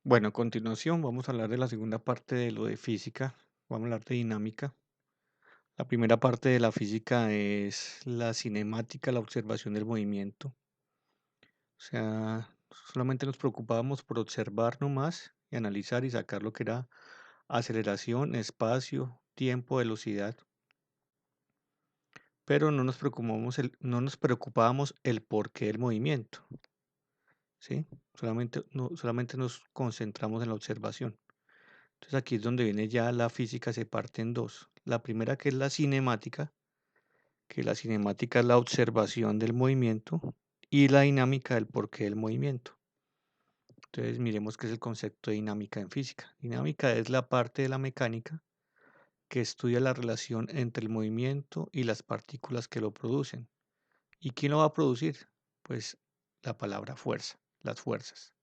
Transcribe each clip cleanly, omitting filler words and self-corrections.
Bueno, a continuación vamos a hablar de la segunda parte de lo de física. Vamos a hablar de dinámica. La primera parte de la física es la cinemática, la observación del movimiento. O sea, solamente nos preocupábamos por observar nomás y analizar y sacar lo que era aceleración, espacio, tiempo, velocidad, pero no nos preocupábamos el porqué del movimiento, ¿sí? Solamente nos concentramos en la observación. Entonces aquí es donde viene ya la física, se parte en dos. La primera que es la cinemática, que la cinemática es la observación del movimiento y la dinámica del porqué del movimiento. Entonces miremos qué es el concepto de dinámica en física. Dinámica es la parte de la mecánica que estudia la relación entre el movimiento y las partículas que lo producen. ¿Y quién lo va a producir? Pues la palabra fuerza, las fuerzas.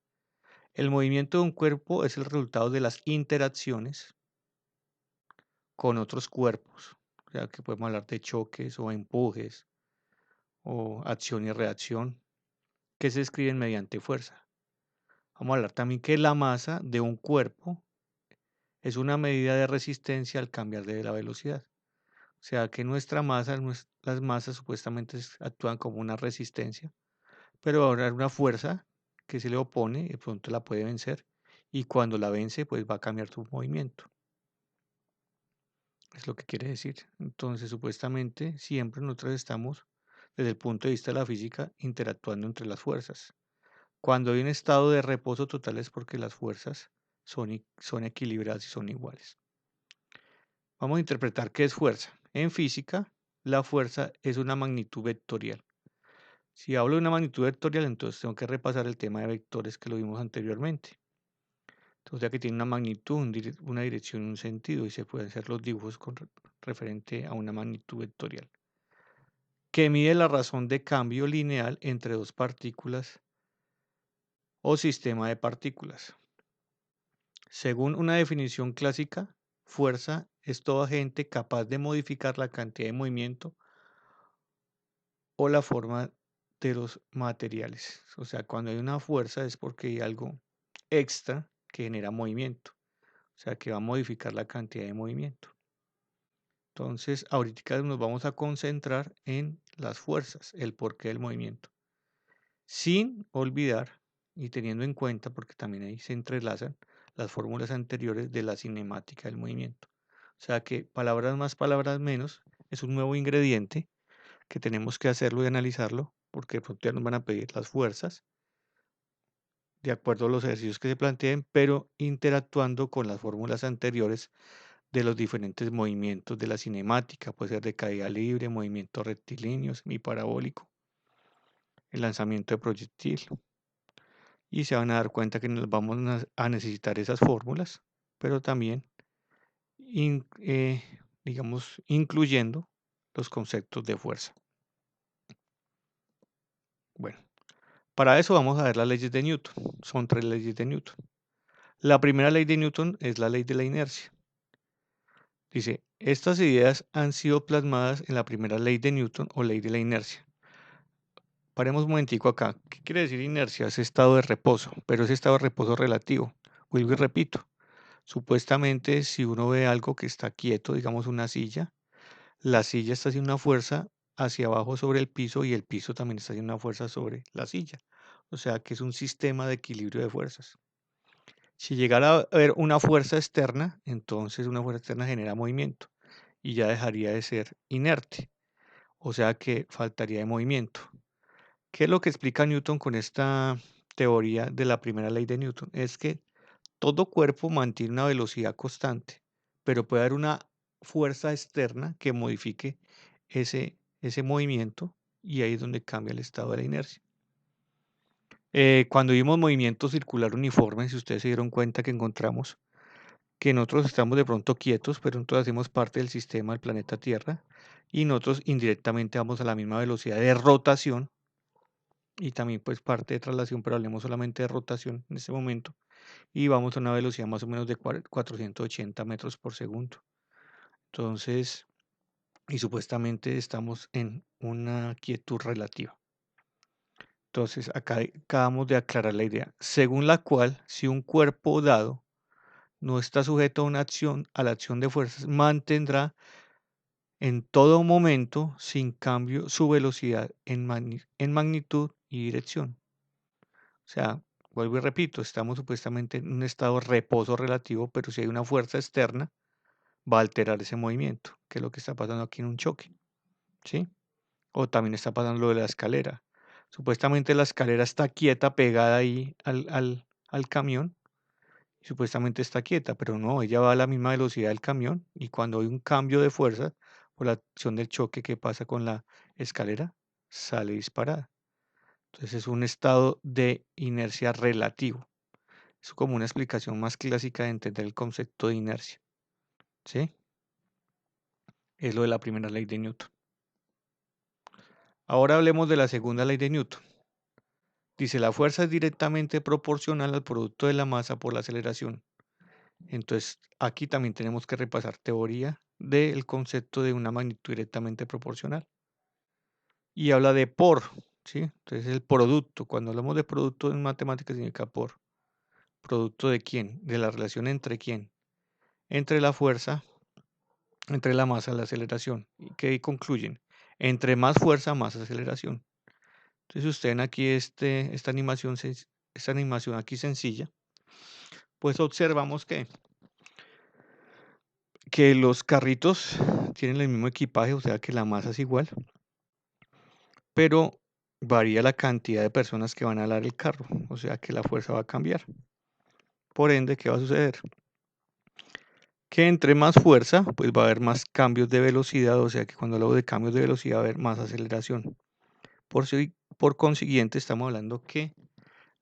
El movimiento de un cuerpo es el resultado de las interacciones con otros cuerpos. O sea, que podemos hablar de choques o empujes o acción y reacción que se escriben mediante fuerza. Vamos a hablar también que la masa de un cuerpo es una medida de resistencia al cambiar de la velocidad. O sea, que nuestra masa, las masas supuestamente actúan como una resistencia, pero ahora una fuerza que se le opone, de pronto la puede vencer y cuando la vence, pues va a cambiar su movimiento. Es lo que quiere decir. Entonces, supuestamente, siempre nosotros estamos, desde el punto de vista de la física, interactuando entre las fuerzas. Cuando hay un estado de reposo total es porque las fuerzas son equilibradas y son iguales. Vamos a interpretar qué es fuerza. En física, la fuerza es una magnitud vectorial. Si hablo de una magnitud vectorial, entonces tengo que repasar el tema de vectores que lo vimos anteriormente. O sea que tiene una magnitud, una dirección, un sentido y se pueden hacer los dibujos referente a una magnitud vectorial, que mide la razón de cambio lineal entre dos partículas o sistema de partículas. Según una definición clásica, fuerza es todo agente capaz de modificar la cantidad de movimiento o la forma de los materiales. O sea, cuando hay una fuerza es porque hay algo extra que genera movimiento, o sea, que va a modificar la cantidad de movimiento. Entonces, ahorita nos vamos a concentrar en las fuerzas, el porqué del movimiento, sin olvidar y teniendo en cuenta, porque también ahí se entrelazan las fórmulas anteriores de la cinemática del movimiento. O sea que palabras más, palabras menos es un nuevo ingrediente que tenemos que hacerlo y analizarlo, porque de pronto ya nos van a pedir las fuerzas de acuerdo a los ejercicios que se planteen, pero interactuando con las fórmulas anteriores de los diferentes movimientos de la cinemática, puede ser de caída libre, movimiento rectilíneo, semiparabólico, el lanzamiento de proyectil. Y se van a dar cuenta que nos vamos a necesitar esas fórmulas, pero también, digamos, incluyendo los conceptos de fuerza. Bueno, para eso vamos a ver las leyes de Newton. Son tres leyes de Newton. La primera ley de Newton es la ley de la inercia. Dice, estas ideas han sido plasmadas en la primera ley de Newton o ley de la inercia. Paremos un momentico acá. ¿Qué quiere decir inercia? Es estado de reposo, pero es estado de reposo relativo. Vuelvo y repito. Supuestamente, si uno ve algo que está quieto, digamos una silla, la silla está haciendo una fuerza hacia abajo sobre el piso y el piso también está haciendo una fuerza sobre la silla. O sea que es un sistema de equilibrio de fuerzas. Si llegara a haber una fuerza externa, entonces una fuerza externa genera movimiento y ya dejaría de ser inerte. O sea que faltaría de movimiento. ¿Qué es lo que explica Newton con esta teoría de la primera ley de Newton? Es que todo cuerpo mantiene una velocidad constante, pero puede haber una fuerza externa que modifique ese movimiento y ahí es donde cambia el estado de la inercia. Cuando vimos movimiento circular uniforme, si ustedes se dieron cuenta que encontramos que nosotros estamos de pronto quietos, pero nosotros hacemos parte del sistema del planeta Tierra y nosotros indirectamente vamos a la misma velocidad de rotación y también pues parte de traslación, pero hablemos solamente de rotación en este momento y vamos a una velocidad más o menos de 480 metros por segundo. Entonces, y supuestamente estamos en una quietud relativa. Entonces, acá acabamos de aclarar la idea, según la cual, si un cuerpo dado no está sujeto a la acción de fuerzas, mantendrá en todo momento, sin cambio, su velocidad en magnitud y dirección. O sea, vuelvo y repito, estamos supuestamente en un estado de reposo relativo, pero si hay una fuerza externa, va a alterar ese movimiento, que es lo que está pasando aquí en un choque, ¿sí? O también está pasando lo de la escalera. Supuestamente la escalera está quieta, pegada ahí al camión, y supuestamente está quieta, pero no, ella va a la misma velocidad del camión, y cuando hay un cambio de fuerza por la acción del choque que pasa con la escalera, sale disparada. Entonces es un estado de inercia relativo. Es como una explicación más clásica de entender el concepto de inercia, ¿sí? Es lo de la primera ley de Newton. Ahora hablemos de la segunda ley de Newton. Dice, la fuerza es directamente proporcional al producto de la masa por la aceleración. Entonces, aquí también tenemos que repasar teoría del concepto de una magnitud directamente proporcional. Y habla de por, ¿sí? Entonces, el producto, cuando hablamos de producto en matemáticas significa por. ¿Producto de quién? De la relación entre quién. Entre la fuerza, entre la masa y la aceleración. ¿Y qué concluyen? Entre más fuerza, más aceleración. Entonces, ustedes ven aquí esta animación aquí sencilla, pues observamos que los carritos tienen el mismo equipaje, o sea que la masa es igual, pero varía la cantidad de personas que van a alar el carro, o sea que la fuerza va a cambiar. Por ende, ¿qué va a suceder? Que entre más fuerza, pues va a haber más cambios de velocidad, o sea que cuando hablo de cambios de velocidad va a haber más aceleración. Por consiguiente, estamos hablando que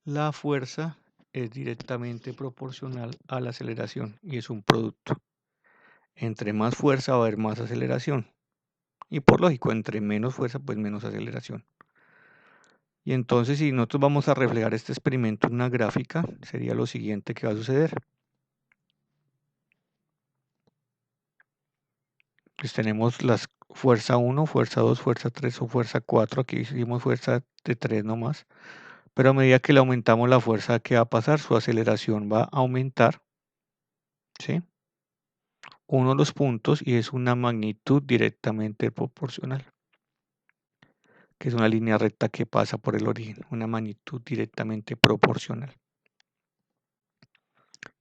la fuerza es directamente proporcional a la aceleración y es un producto. Entre más fuerza va a haber más aceleración. Y por lógico, entre menos fuerza, pues menos aceleración. Y entonces, si nosotros vamos a reflejar este experimento en una gráfica, sería lo siguiente que va a suceder. Pues tenemos las fuerza 1, fuerza 2, fuerza 3 o fuerza 4. Aquí hicimos fuerza de 3 nomás. Pero a medida que le aumentamos la fuerza, ¿qué va a pasar? Su aceleración va a aumentar, ¿sí? Uno de los puntos y es una magnitud directamente proporcional, que es una línea recta que pasa por el origen, una magnitud directamente proporcional.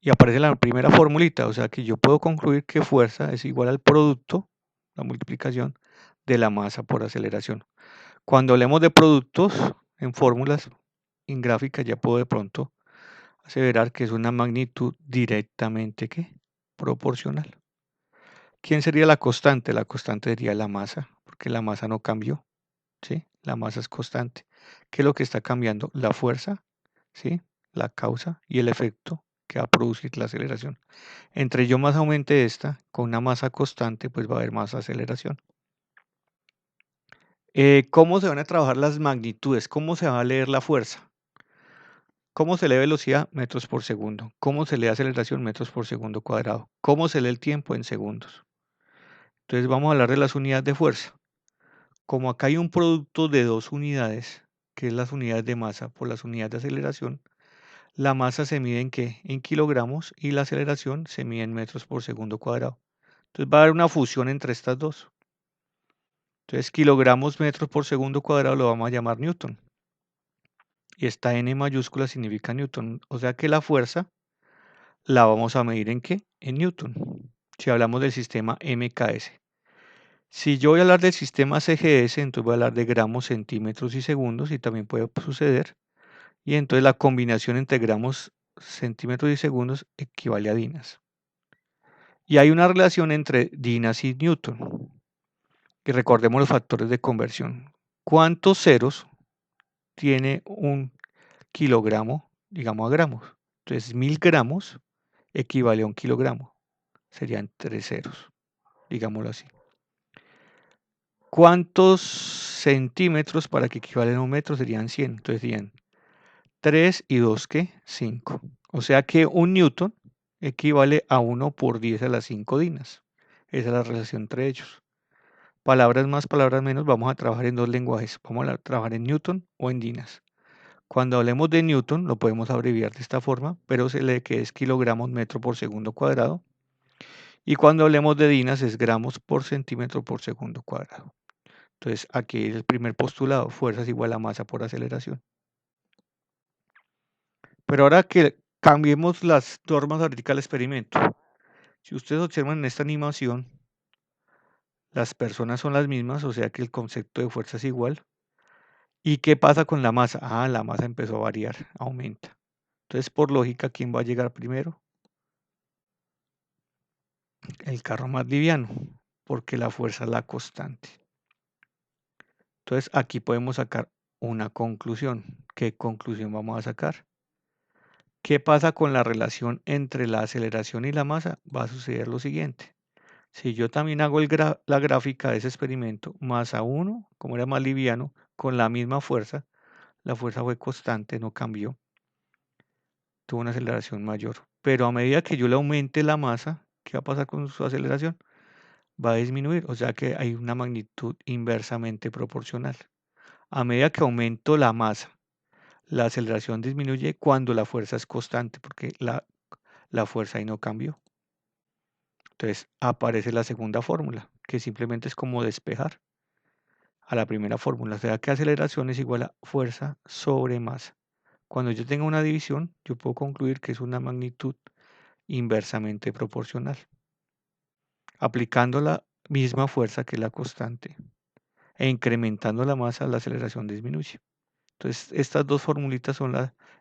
Y aparece la primera formulita, o sea que yo puedo concluir que fuerza es igual al producto, la multiplicación, de la masa por aceleración. Cuando hablemos de productos en fórmulas, en gráfica, ya puedo de pronto aseverar que es una magnitud directamente ¿qué? Proporcional. ¿Quién sería la constante? La constante sería la masa, porque la masa no cambió, ¿sí? La masa es constante. ¿Qué es lo que está cambiando? La fuerza, ¿sí? La causa y el efecto que va a producir la aceleración. Entre yo más aumente esta, con una masa constante, pues va a haber más aceleración. ¿Cómo se van a trabajar las magnitudes? ¿Cómo se va a leer la fuerza? ¿Cómo se lee velocidad? Metros por segundo. ¿Cómo se lee aceleración? Metros por segundo cuadrado. ¿Cómo se lee el tiempo? En segundos. Entonces vamos a hablar de las unidades de fuerza. Como acá hay un producto de dos unidades, que es las unidades de masa por las unidades de aceleración, la masa se mide en ¿qué? En kilogramos y la aceleración se mide en metros por segundo cuadrado. Entonces va a haber una fusión entre estas dos. Entonces kilogramos metros por segundo cuadrado lo vamos a llamar Newton. Y esta N mayúscula significa Newton. O sea que la fuerza la vamos a medir ¿en qué? En Newton. Si hablamos del sistema MKS. Si yo voy a hablar del sistema CGS, entonces voy a hablar de gramos, centímetros y segundos y también puede suceder. Y entonces la combinación entre gramos, centímetros y segundos equivale a dinas. Y hay una relación entre dinas y Newton. Y recordemos los factores de conversión. ¿Cuántos ceros tiene un kilogramo, digamos a gramos? Entonces 1000 gramos equivale a un kilogramo. Serían 3 ceros, digámoslo así. ¿Cuántos centímetros para que equivalen a un metro? Serían 100. Entonces serían 3 y 2, ¿qué? 5. O sea que un newton equivale a 1 por 10 a las 5 dinas. Esa es la relación entre ellos. Palabras más, palabras menos, vamos a trabajar en dos lenguajes. Vamos a trabajar en newton o en dinas. Cuando hablemos de Newton, lo podemos abreviar de esta forma, pero se lee que es kilogramos metro por segundo cuadrado. Y cuando hablemos de dinas es gramos por centímetro por segundo cuadrado. Entonces, aquí es el primer postulado, fuerza es igual a masa por aceleración. Pero ahora que cambiemos las normas ahorita al experimento. Si ustedes observan en esta animación, las personas son las mismas, o sea que el concepto de fuerza es igual. ¿Y qué pasa con la masa? Ah, la masa empezó a variar, aumenta. Entonces, por lógica, ¿quién va a llegar primero? El carro más liviano, porque la fuerza es la constante. Entonces, aquí podemos sacar una conclusión. ¿Qué conclusión vamos a sacar? ¿Qué pasa con la relación entre la aceleración y la masa? Va a suceder lo siguiente. Si yo también hago la gráfica de ese experimento, masa 1, como era más liviano, con la misma fuerza, la fuerza fue constante, no cambió, tuvo una aceleración mayor. Pero a medida que yo le aumente la masa, ¿qué va a pasar con su aceleración? Va a disminuir, o sea que hay una magnitud inversamente proporcional. A medida que aumento la masa, la aceleración disminuye cuando la fuerza es constante, porque la fuerza ahí no cambió. Entonces aparece la segunda fórmula, que simplemente es como despejar a la primera fórmula, o sea que aceleración es igual a fuerza sobre masa. Cuando yo tenga una división, yo puedo concluir que es una magnitud inversamente proporcional, aplicando la misma fuerza que la constante e incrementando la masa, la aceleración disminuye. Entonces, estas dos formulitas son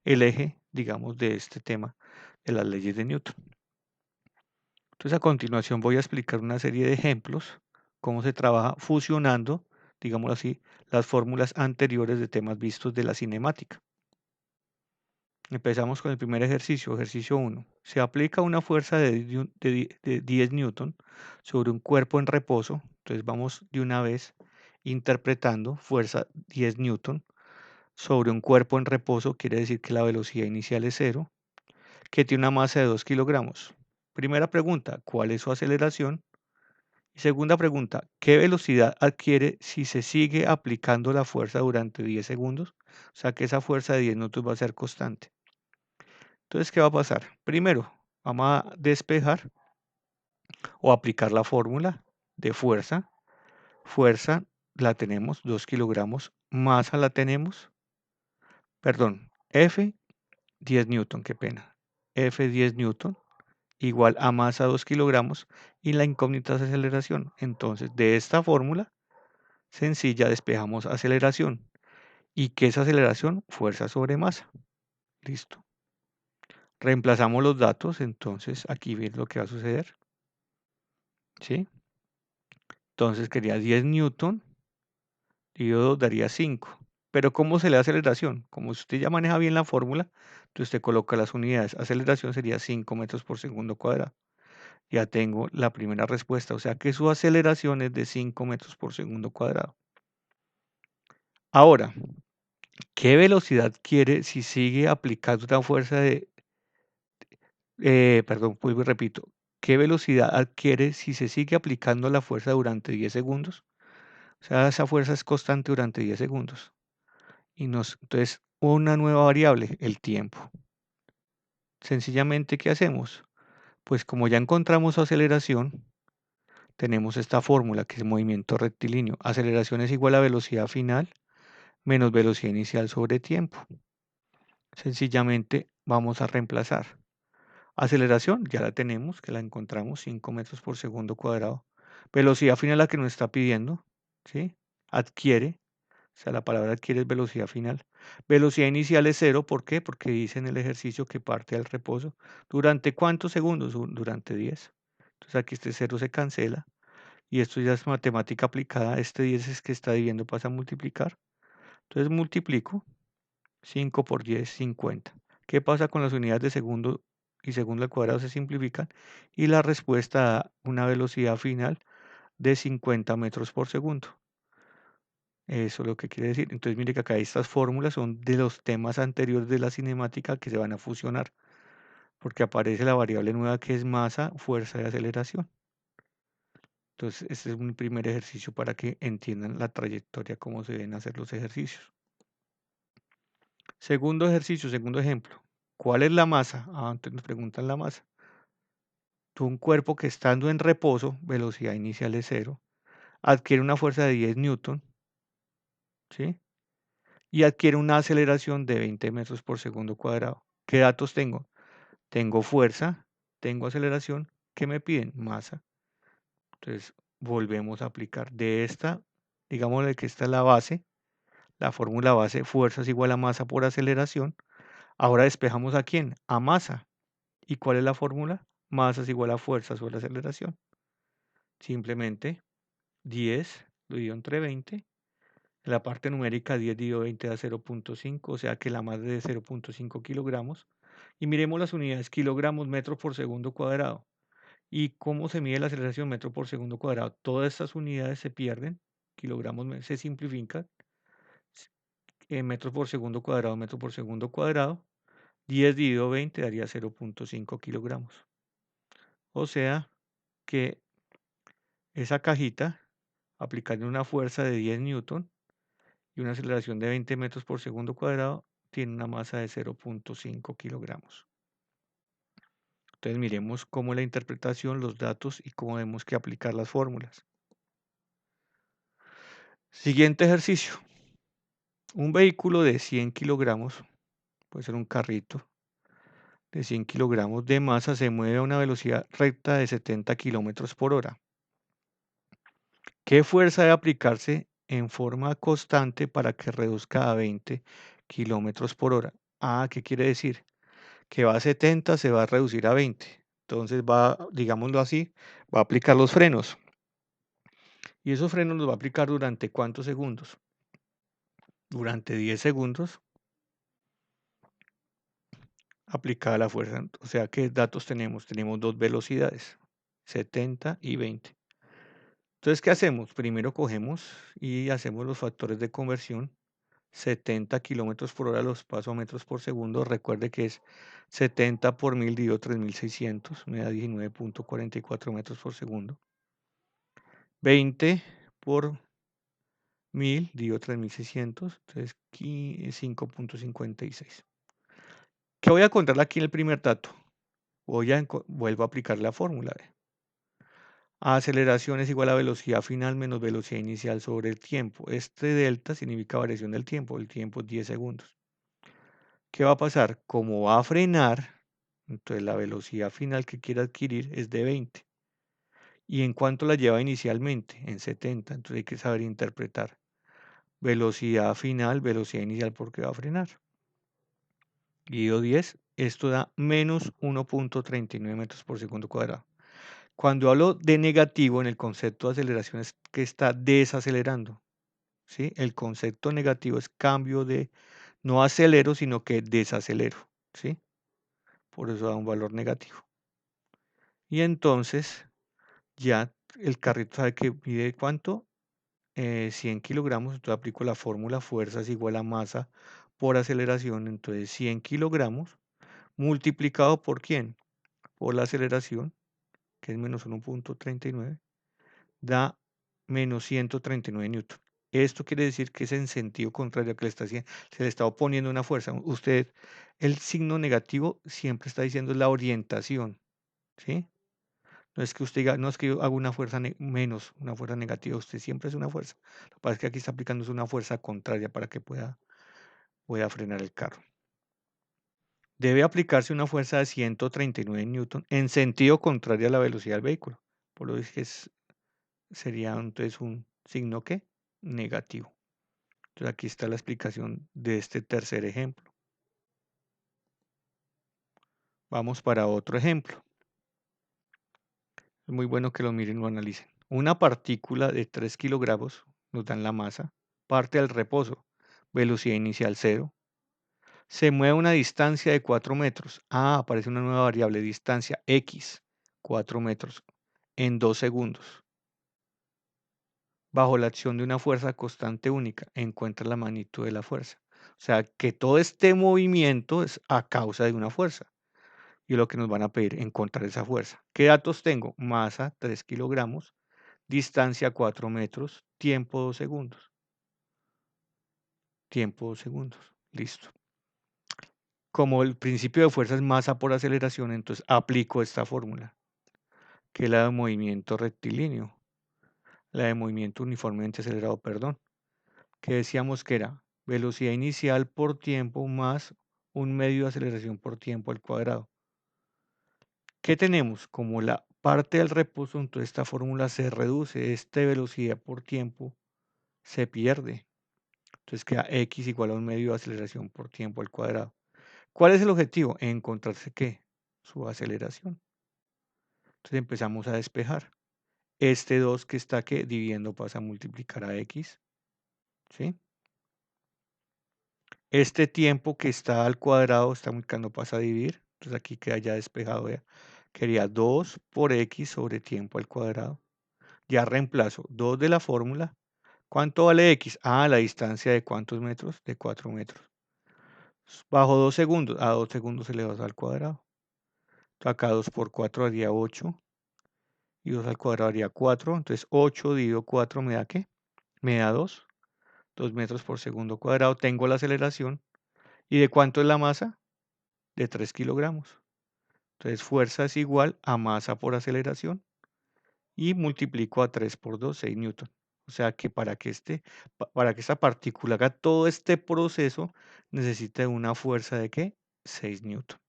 el eje, digamos, de este tema de las leyes de Newton. Entonces, a continuación voy a explicar una serie de ejemplos, cómo se trabaja fusionando, digámoslo así, las fórmulas anteriores de temas vistos de la cinemática. Empezamos con el primer ejercicio, ejercicio 1. Se aplica una fuerza de 10 newton sobre un cuerpo en reposo. Entonces vamos de una vez interpretando fuerza 10 newton sobre un cuerpo en reposo, quiere decir que la velocidad inicial es cero, que tiene una masa de 2 kilogramos. Primera pregunta, ¿cuál es su aceleración? Y segunda pregunta, ¿qué velocidad adquiere si se sigue aplicando la fuerza durante 10 segundos? O sea que esa fuerza de 10 newton va a ser constante. Entonces, ¿qué va a pasar? Primero, vamos a despejar o aplicar la fórmula de fuerza. Fuerza la tenemos, 2 kilogramos, masa la tenemos, perdón, F 10 newton, qué pena. F 10 newton igual a masa 2 kilogramos y la incógnita es aceleración. Entonces, de esta fórmula sencilla despejamos aceleración. ¿Y qué es aceleración? Fuerza sobre masa. Listo. Reemplazamos los datos, entonces aquí ven lo que va a suceder. ¿Sí? Entonces quería 10 newton dividido 2 daría 5. Pero ¿cómo se le da aceleración? Como usted ya maneja bien la fórmula, entonces usted coloca las unidades. Aceleración sería 5 metros por segundo cuadrado. Ya tengo la primera respuesta, o sea que su aceleración es de 5 metros por segundo cuadrado. Ahora, ¿qué velocidad quiere si sigue aplicando una fuerza perdón, vuelvo y repito, ¿qué velocidad adquiere si se sigue aplicando la fuerza durante 10 segundos? O sea, esa fuerza es constante durante 10 segundos. Entonces, una nueva variable, el tiempo. Sencillamente, ¿qué hacemos? Pues como ya encontramos su aceleración, tenemos esta fórmula que es movimiento rectilíneo. Aceleración es igual a velocidad final menos velocidad inicial sobre tiempo. Sencillamente vamos a reemplazar. Aceleración, ya la tenemos, que la encontramos, 5 metros por segundo cuadrado. Velocidad final la que nos está pidiendo, ¿sí? Adquiere, o sea, la palabra adquiere es velocidad final. Velocidad inicial es cero, ¿por qué? Porque dice en el ejercicio que parte del reposo. ¿Durante cuántos segundos? Durante 10. Entonces aquí este cero se cancela y esto ya es matemática aplicada. Este 10 es que está dividiendo, pasa a multiplicar. Entonces multiplico 5 por 10, 50. ¿Qué pasa con las unidades de segundo y segundo al cuadrado? Se simplifican y la respuesta da una velocidad final de 50 metros por segundo. Eso es lo que quiere decir. Entonces, mire que acá estas fórmulas son de los temas anteriores de la cinemática que se van a fusionar, porque aparece la variable nueva que es masa, fuerza y aceleración. Entonces, este es un primer ejercicio para que entiendan la trayectoria, cómo se deben hacer los ejercicios. Segundo ejercicio, segundo ejemplo. ¿Cuál es la masa? Antes nos preguntan la masa. Un cuerpo que estando en reposo, velocidad inicial es cero, adquiere una fuerza de 10 newton, ¿sí? Y adquiere una aceleración de 20 metros por segundo cuadrado. ¿Qué datos tengo? Tengo fuerza, tengo aceleración. ¿Qué me piden? Masa. Entonces, volvemos a aplicar. De esta, digámosle que esta es la base, la fórmula base, fuerza es igual a masa por aceleración. Ahora despejamos a quién? A masa. ¿Y cuál es la fórmula? Masa es igual a fuerza sobre aceleración. Simplemente 10 lo divido entre 20. En la parte numérica 10 dividido 20 da 0.5, o sea que la masa es de 0.5 kilogramos. Y miremos las unidades, kilogramos, metros por segundo cuadrado. ¿Y cómo se mide la aceleración metro por segundo cuadrado? Todas estas unidades se pierden, kilogramos se simplifican, metros por segundo cuadrado, metro por segundo cuadrado. 10 dividido 20 daría 0.5 kilogramos. O sea que esa cajita, aplicando una fuerza de 10 newton y una aceleración de 20 metros por segundo cuadrado, tiene una masa de 0.5 kilogramos. Entonces miremos cómo la interpretación, los datos y cómo vemos que aplicar las fórmulas. Siguiente ejercicio. Un vehículo de 100 kilogramos, puede ser un carrito de 100 kilogramos de masa, se mueve a una velocidad recta de 70 kilómetros por hora. ¿Qué fuerza debe aplicarse en forma constante para que reduzca a 20 kilómetros por hora? ¿Qué quiere decir? Que va a 70, se va a reducir a 20. Entonces va, digámoslo así, va a aplicar los frenos. ¿Y esos frenos los va a aplicar durante cuántos segundos? Durante 10 segundos aplicada la fuerza. O sea, ¿qué datos tenemos? Tenemos dos velocidades, 70 y 20. Entonces, ¿qué hacemos? Primero cogemos y hacemos los factores de conversión. 70 kilómetros por hora los paso a metros por segundo. Recuerde que es 70 por 1000 dividido 3600, me da 19.44 metros por segundo. 20 por 1000 dividido 3600, entonces 5.56. ¿Qué voy a contar aquí en el primer dato? Vuelvo a aplicar la fórmula. Aceleración es igual a velocidad final menos velocidad inicial sobre el tiempo. Este delta significa variación del tiempo. El tiempo es 10 segundos. ¿Qué va a pasar? Como va a frenar, entonces la velocidad final que quiere adquirir es de 20. ¿Y en cuánto la lleva inicialmente? En 70. Entonces hay que saber interpretar. Velocidad final, velocidad inicial porque va a frenar. Dividido 10, esto da menos 1.39 metros por segundo cuadrado. Cuando hablo de negativo en el concepto de aceleración es que está desacelerando, ¿sí? El concepto negativo es cambio de, no acelero, sino que desacelero, ¿sí? Por eso da un valor negativo. Y entonces ya el carrito sabe que mide cuánto, 100 kilogramos, entonces aplico la fórmula fuerza es igual a masa por aceleración, entonces 100 kilogramos multiplicado por ¿quién? Por la aceleración, que es menos 1.39, da menos 139 newton. Esto quiere decir que es en sentido contrario a que le está haciendo, se le está oponiendo una fuerza. Usted, el signo negativo siempre está diciendo la orientación, ¿sí? No es que usted diga, no es que yo hago una fuerza menos, una fuerza negativa, usted siempre es una fuerza. Lo que pasa es que aquí está aplicando una fuerza contraria para que pueda frenar el carro. Debe aplicarse una fuerza de 139 newton en sentido contrario a la velocidad del vehículo. Por lo que sería entonces un signo ¿qué? Negativo. Entonces aquí está la explicación de este tercer ejemplo. Vamos para otro ejemplo. Es muy bueno que lo miren y lo analicen. Una partícula de 3 kilogramos, nos dan la masa, parte al reposo, velocidad inicial cero, se mueve a una distancia de 4 metros. Aparece una nueva variable, distancia X, 4 metros, en 2 segundos. Bajo la acción de una fuerza constante única, encuentra la magnitud de la fuerza. O sea, que todo este movimiento es a causa de una fuerza. Y lo que nos van a pedir, encontrar esa fuerza. ¿Qué datos tengo? Masa, 3 kilogramos, distancia, 4 metros, tiempo, 2 segundos. Tiempo, 2 segundos. Listo. como el principio de fuerza es masa por aceleración, entonces aplico esta fórmula, que es la de movimiento rectilíneo, la de movimiento uniformemente acelerado, perdón, que decíamos que era velocidad inicial por tiempo más un medio de aceleración por tiempo al cuadrado. ¿Qué tenemos? Como la parte del reposo, entonces esta fórmula se reduce, esta velocidad por tiempo se pierde. Entonces queda x igual a un medio de aceleración por tiempo al cuadrado. ¿Cuál es el objetivo? Encontrarse qué? Su aceleración. Entonces empezamos a despejar. Este 2 que está que dividiendo pasa a multiplicar a x, ¿sí? Este tiempo que está al cuadrado está multiplicando pasa a dividir. Entonces aquí queda ya despejado, vea. Quería 2 por x sobre tiempo al cuadrado. Ya reemplazo 2 de la fórmula. ¿Cuánto vale x? Ah, la distancia de cuántos metros? De 4 metros. Bajo 2 segundos. A 2 segundos elevado al cuadrado. Acá 2 por 4 haría 8. Y 2 al cuadrado haría 4. Entonces 8 dividido 4 me da ¿qué? Me da 2. 2 metros por segundo cuadrado. Tengo la aceleración. ¿Y de cuánto es la masa? De 3 kilogramos. Entonces fuerza es igual a masa por aceleración. Y multiplico a 3 por 2, 6 newton. O sea que para que esta partícula haga todo este proceso, necesita una fuerza de ¿qué? 6 newton.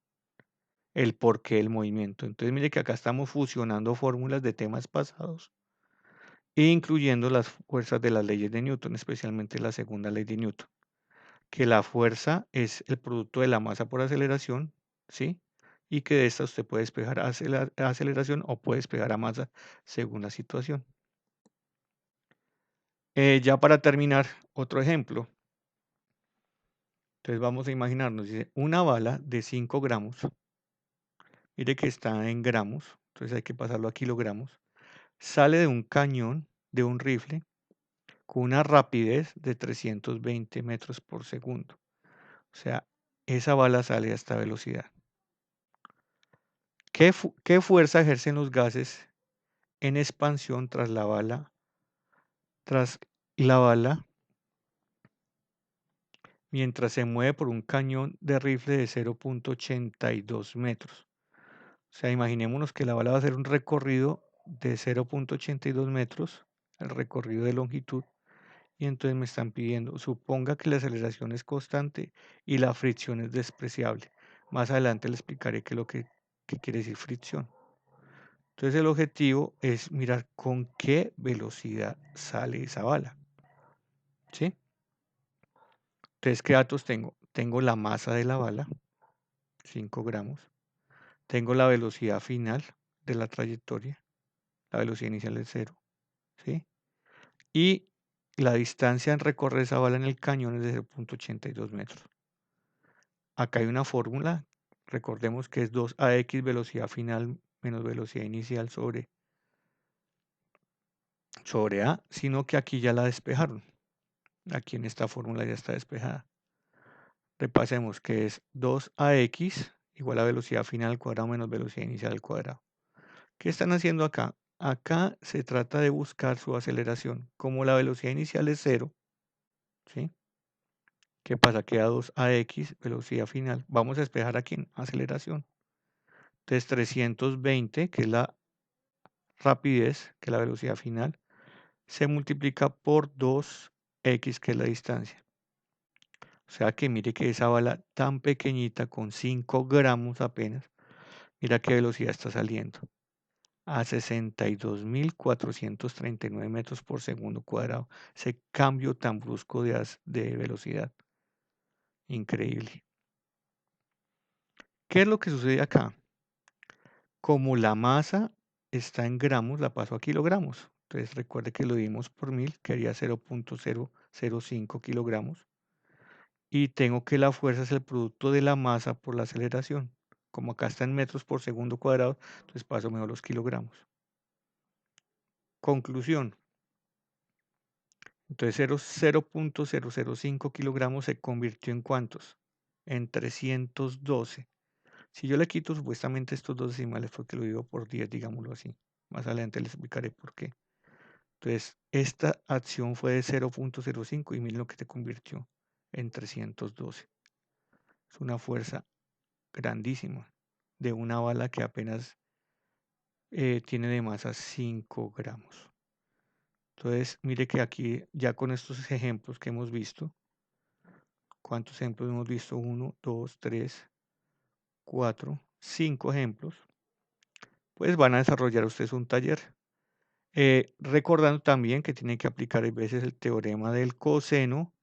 El porqué del movimiento. Entonces mire que acá estamos fusionando fórmulas de temas pasados, incluyendo las fuerzas de las leyes de Newton, especialmente la segunda ley de Newton, que la fuerza es el producto de la masa por aceleración, ¿sí? Y que de esta usted puede despejar a aceleración o puede despejar a masa según la situación. Ya para terminar, otro ejemplo. Entonces vamos a imaginarnos, dice, una bala de 5 gramos, mire que está en gramos, entonces hay que pasarlo a kilogramos, sale de un cañón, de un rifle, con una rapidez de 320 metros por segundo. O sea, esa bala sale a esta velocidad. ¿Qué fuerza ejercen los gases en expansión tras la bala mientras se mueve por un cañón de rifle de 0.82 metros? O sea, imaginémonos que la bala va a hacer un recorrido de 0.82 metros, el recorrido de longitud, y entonces me están pidiendo, suponga que la aceleración es constante y la fricción es despreciable. Más adelante le explicaré qué quiere decir fricción. Entonces el objetivo es mirar con qué velocidad sale esa bala. ¿Sí? Entonces, ¿qué datos tengo? Tengo la masa de la bala, 5 gramos. Tengo la velocidad final de la trayectoria. La velocidad inicial es 0. ¿Sí? Y la distancia en recorrer esa bala en el cañón es de 0.82 metros. Acá hay una fórmula. Recordemos que es 2ax velocidad final menos velocidad inicial sobre a, sino que aquí ya la despejaron. Aquí en esta fórmula ya está despejada. Repasemos que es 2ax igual a velocidad final al cuadrado menos velocidad inicial al cuadrado. ¿Qué están haciendo acá? Acá se trata de buscar su aceleración. Como la velocidad inicial es 0, ¿sí? ¿Qué pasa? Queda 2ax velocidad final. Vamos a despejar aquí en aceleración. Entonces 320, que es la rapidez, que es la velocidad final, se multiplica por 2x, que es la distancia. O sea que mire que esa bala tan pequeñita, con 5 gramos apenas, mira qué velocidad está saliendo. A 62.439 metros por segundo cuadrado. Ese cambio tan brusco de velocidad. Increíble. ¿Qué es lo que sucede acá? Como la masa está en gramos, la paso a kilogramos. Entonces recuerde que lo dimos por 1000, que haría 0.005 kilogramos. Y tengo que la fuerza es el producto de la masa por la aceleración. Como acá está en metros por segundo cuadrado, entonces paso mejor los kilogramos. Conclusión. Entonces 0.005 kilogramos se convirtió en ¿cuántos? En 312. Si yo le quito supuestamente estos dos decimales porque lo digo por 10, digámoslo así. Más adelante les explicaré por qué. Entonces, esta acción fue de 0.05 y miren lo que se convirtió en 312. Es una fuerza grandísima, de una bala que apenas tiene de masa 5 gramos. Entonces, mire que aquí ya con estos ejemplos que hemos visto, ¿cuántos ejemplos hemos visto? Uno, 2, 3, 4, 5 ejemplos. Pues van a desarrollar ustedes un taller. Recordando también que tienen que aplicar a veces el teorema del coseno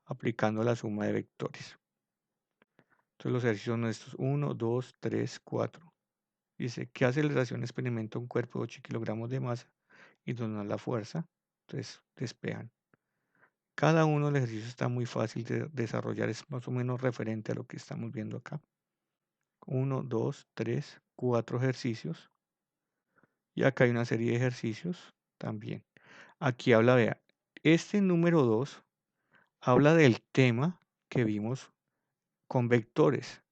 aplicando la suma de vectores. Entonces los ejercicios son estos: 1, 2, 3, 4. Dice, ¿qué aceleración experimenta un cuerpo de 8 kilogramos de masa y donde no la fuerza? Entonces despejan. Cada uno del ejercicio está muy fácil de desarrollar, es más o menos referente a lo que estamos viendo acá. 1, 2, 3, 4 ejercicios. Y acá hay una serie de ejercicios también. Aquí habla, vea, este número 2 habla del tema que vimos con vectores.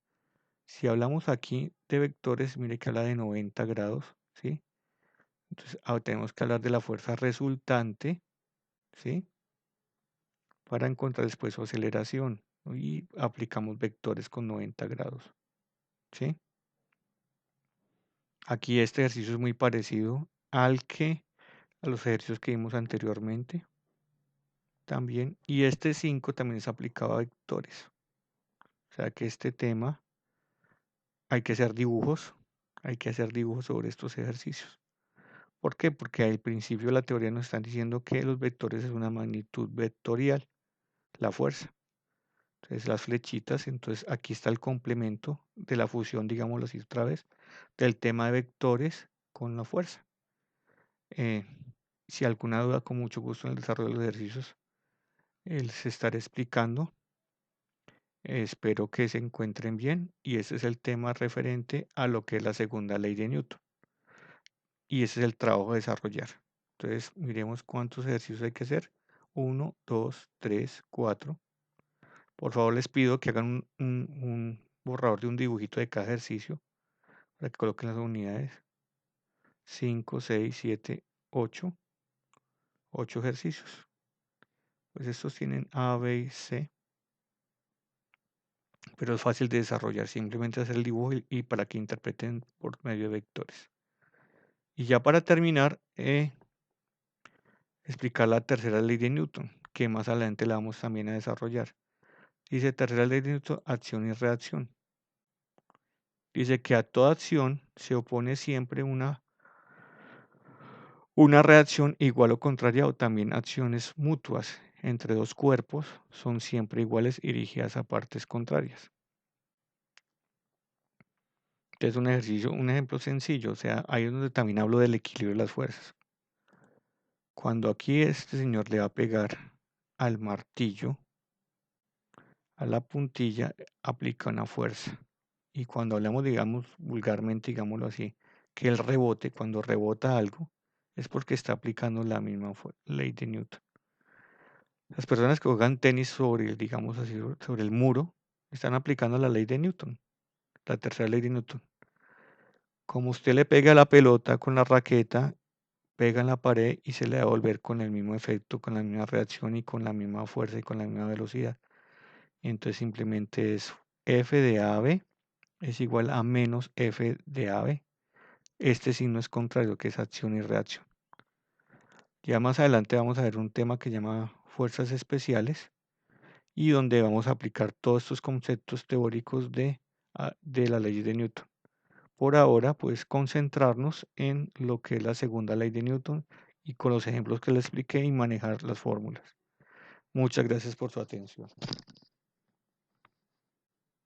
Si hablamos aquí de vectores, mire que habla de 90 grados, ¿sí? Entonces, ahora tenemos que hablar de la fuerza resultante, ¿sí? Para encontrar después su aceleración, ¿no? Y aplicamos vectores con 90 grados, ¿sí? Aquí este ejercicio es muy parecido a los ejercicios que vimos anteriormente también. Y este 5 también es aplicado a vectores. O sea que este tema hay que hacer dibujos, sobre estos ejercicios. ¿Por qué? Porque al principio de la teoría nos están diciendo que los vectores es una magnitud vectorial, la fuerza. Entonces las flechitas, entonces aquí está el complemento de la fusión, digámoslo así otra vez, del tema de vectores con la fuerza. Eh, si alguna duda, con mucho gusto en el desarrollo de los ejercicios, les estaré explicando. Espero que se encuentren bien y ese es el tema referente a lo que es la segunda ley de Newton. Y ese es el trabajo a desarrollar. Entonces, miremos cuántos ejercicios hay que hacer. 1, 2, 3, 4. Por favor, les pido que hagan un borrador de un dibujito de cada ejercicio para que coloquen las unidades. 5, 6, 7, 8. 8 ejercicios. Pues estos tienen A, B y C, pero es fácil de desarrollar. Simplemente hacer el dibujo y para que interpreten por medio de vectores. Y ya para terminar, explicar la tercera ley de Newton, que más adelante la vamos también a desarrollar. Dice tercera ley de Newton, acción y reacción. Dice que a toda acción se opone siempre una reacción igual o contraria, o también acciones mutuas entre dos cuerpos son siempre iguales y dirigidas a partes contrarias. Entonces un ejercicio, un ejemplo sencillo, o sea, ahí es donde también hablo del equilibrio de las fuerzas. Cuando aquí este señor le va a pegar al martillo, a la puntilla, aplica una fuerza. Y cuando hablamos, digamos, vulgarmente, digámoslo así, que el rebote, cuando rebota algo, es porque está aplicando la misma ley de Newton. Las personas que juegan tenis sobre, digamos así, sobre el muro, están aplicando la ley de Newton, la tercera ley de Newton. Como usted le pega a la pelota con la raqueta, pega en la pared y se le va a devolver con el mismo efecto, con la misma reacción y con la misma fuerza y con la misma velocidad. Entonces simplemente es F de AB es igual a menos F de AB. Este signo es contrario, que es acción y reacción. Ya más adelante vamos a ver un tema que se llama fuerzas especiales y donde vamos a aplicar todos estos conceptos teóricos de la ley de Newton. Por ahora, pues concentrarnos en lo que es la segunda ley de Newton y con los ejemplos que le expliqué y manejar las fórmulas. Muchas gracias por su atención.